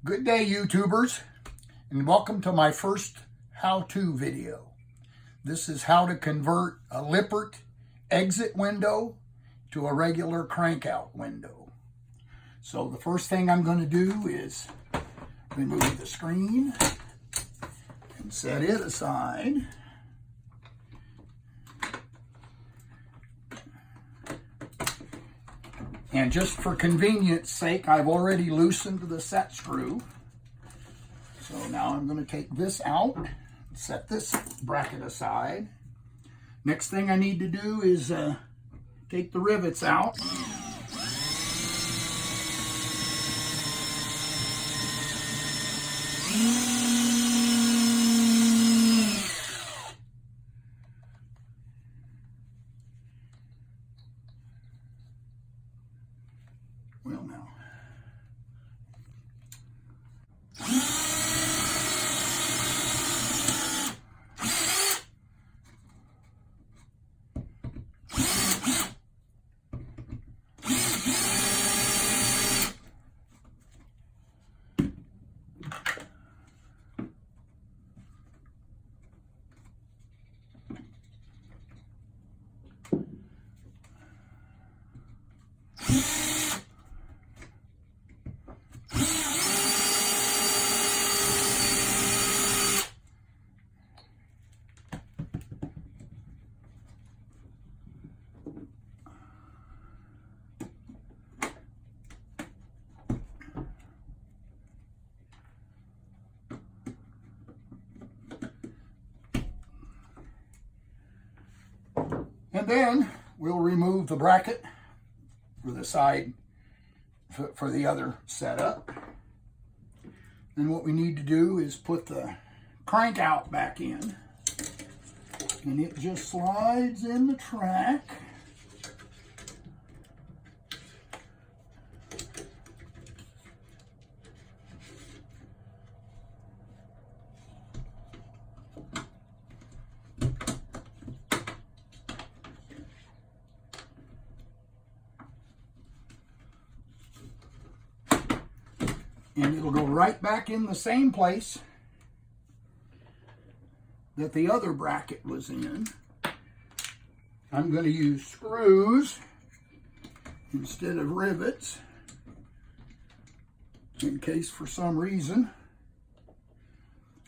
Good day, YouTubers, and welcome to my first how-to video. This is how to convert a Lippert exit window to a regular crank-out window. So the first thing I'm going to do is remove the screen and set it aside. And just for convenience sake, I've already loosened the set screw. So now I'm going to take this out, set this bracket aside. Next thing I need to do is take the rivets out. Well, now. And then we'll remove the bracket for the side for the other setup. Then what we need to do is put the crank out back in, and it just slides in the track. And it'll go right back in the same place that the other bracket was in. I'm going to use screws instead of rivets in case for some reason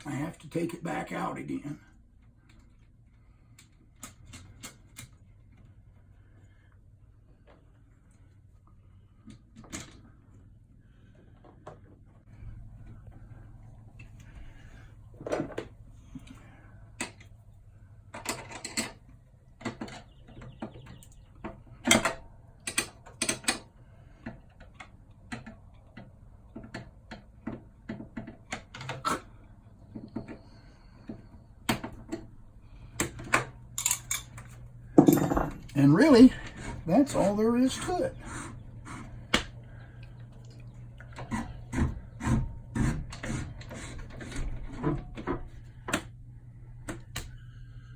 I have to take it back out again. And really, that's all there is to it.